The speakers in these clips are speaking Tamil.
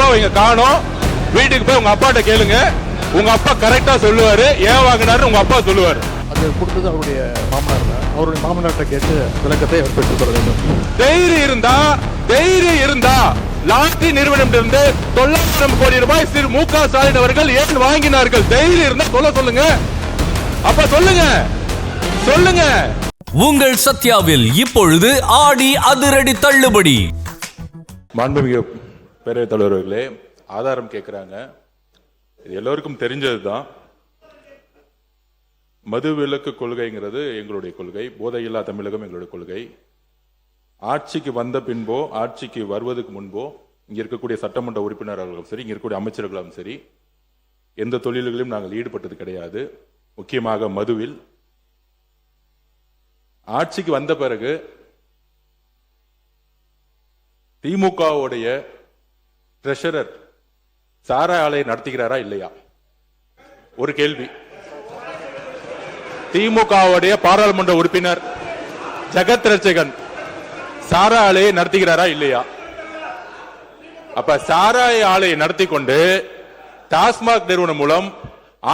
அப்பாவை இங்க காணோம். வீட்டுக்கு போய் உங்க அப்பாட்ட கேளுங்க. உங்க அப்பா கரெக்டா சொல்லுவாரு. ஏன் வாங்கினாரு உங்க அப்பா சொல்லுவாரு. அது கொடுத்தது அவருடைய மாமனார் தான். அவருடைய மாமனார்ட்ட கேட்டு விளக்கத்தை அவர் பெற்றுக் கொள்ள வேண்டும். தைரியம் இருந்தா லாட்டரி நிறுவனத்திலிருந்து 900 கோடி ரூபாய் திரு மு க ஸ்டாலின் அவர்கள் ஏன் வாங்கினார்கள்? தைரியம் இருந்தா சொல்லுங்க. அப்ப சொல்லுங்க. உங்கள் சத்யாவில் இப்பொழுது ஆடி அதிரடி தள்ளுபடி. மாண்புமிகு பேரவைத் தலைவர்களே, ஆதாரம் கேட்கிறாங்க. இது எல்லோருக்கும் தெரிஞ்சதுதான். மது விலக்கு கொள்கைங்கிறது எங்களுடைய கொள்கை. போதையில்லா தமிழகம் எங்களுடைய கொள்கை. ஆட்சிக்கு வந்த பின்போ ஆட்சிக்கு வருவதற்கு முன்போ இங்க இருக்கக்கூடிய சட்டமன்ற உறுப்பினர்களும் சரி, இங்க இருக்கக்கூடிய அமைச்சர்களும் சரி, எந்த தொழில்களிலும் நாங்கள் ஈடுபட்டது கிடையாது. முக்கியமாக மதுவில். ஆட்சிக்கு வந்த பிறகு திமுகவுடைய ட்ரெஷரர் சாராய ஆலையை நடத்துகிறாரா இல்லையா? ஒரு கேள்வி. திமுகவுடைய பாராளுமன்ற உறுப்பினர் ஜெகத் ரட்சகன் சாராய ஆலையை நடத்துகிறாரா இல்லையா? அப்ப சாராய ஆலையை நடத்தி கொண்டு டாஸ்மாக் நிறுவனம் மூலம்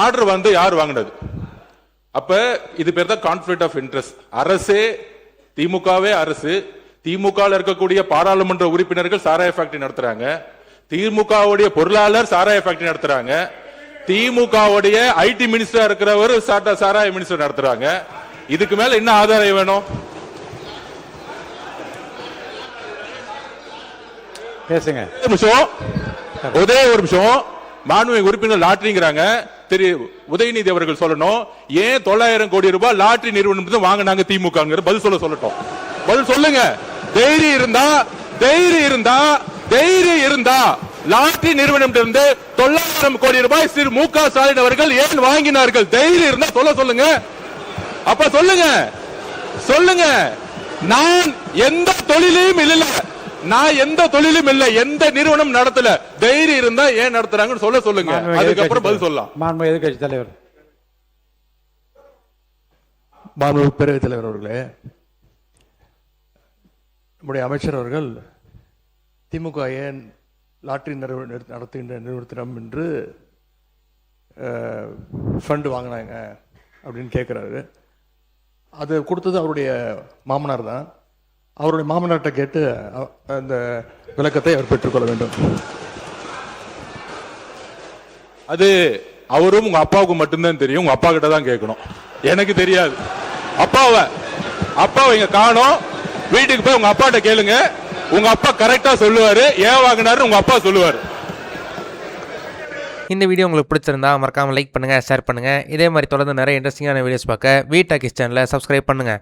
ஆர்டர் வந்து யார் வாங்கினது? அப்ப இது பேர் தான் கான்ஃபிளிக்ட் ஆஃப் இன்ட்ரெஸ்ட். அரசே, திமுகவே அரசு, திமுக இருக்கக்கூடிய பாராளுமன்ற உறுப்பினர்கள் சாராய ஃபேக்டரி நடத்துறாங்க. திமுகவுடைய பொருளாளர் சாராய ஃபேக்டரி நடத்துறாங்க. திமுகவுடைய ஐடி மினிஸ்டர் இருக்கிறவர் சாராய மினிஸ்டர் நடத்துறாங்க. இதுக்கு மேல என்ன ஆதாரம் வேணும்? பேசுங்க. ஒரே ஒரு நிமிஷம். மாண்புமிகு உறுப்பினர் லாட்டரிங்கிறாங்க. திரு உதயநிதி அவர்கள் சொல்லணும், ஏன் 900 கோடி ரூபாய் லாட்டரி நிறுவனம் வாங்கினாங்க திமுக? பதில் சொல்லட்டும். பதில் சொல்லுங்க. தைரியம் இருந்தா லாட்டரி நிறுவனம் 900 கோடி ரூபாய் திரு மு க ஸ்டாலின் அவர்கள் ஏன் வாங்கினார்கள்? தைரியம் இருந்தா சொல்லுங்க. அப்ப சொல்லுங்க. நான் எந்த தொழிலும் இல்ல, எந்த நிறுவனம் நடத்தல. தைரியம் இருந்தா ஏன் நடத்துறாங்கன்னு சொல்லுங்க. அதுக்கப்புறம் பதில் சொல்லலாம். மாண்பு எதிர்க்கட்சி தலைவர், மாண்பு பேரவைத் தலைவர் அவர்களே, நம்முடைய அமைச்சர் அவர்கள் திமுக ஏன் லாட்டரி நடத்துகின்ற நிறுவனத்திடம் என்று ஃபண்டு வாங்கினாங்க அப்படின்னு கேட்குறாரு. அது கொடுத்தது அவருடைய மாமனார் தான். அவருடைய மாமனார்ட்ட கேட்டு அந்த விளக்கத்தை அவர் பெற்றுக்கொள்ள வேண்டும். அது அவரும் உங்க அப்பாவுக்கு மட்டும்தான் தெரியும். உங்க அப்பா கிட்ட தான் கேட்கணும். எனக்கு தெரியாது. அப்பாவை இங்க காணோம். வீட்டுக்கு போய் உங்க அப்பாட்ட கேளுங்க. உங்க அப்பா கரெக்டா சொல்லுவாரு. ஏன் வாங்கினாரு உங்க அப்பா சொல்லுவாரு. இந்த வீடியோ உங்களுக்கு பிடிச்சிருந்தா மறக்காம லைக் பண்ணுங்க, ஷேர் பண்ணுங்க. இதே மாதிரி தொடர்ந்து நிறைய இன்ட்ரெஸ்டிங்கான வீடியோஸ் பார்க்க வீ டாக்கீஸ் சேனலை சப்ஸ்கிரைப் பண்ணுங்க.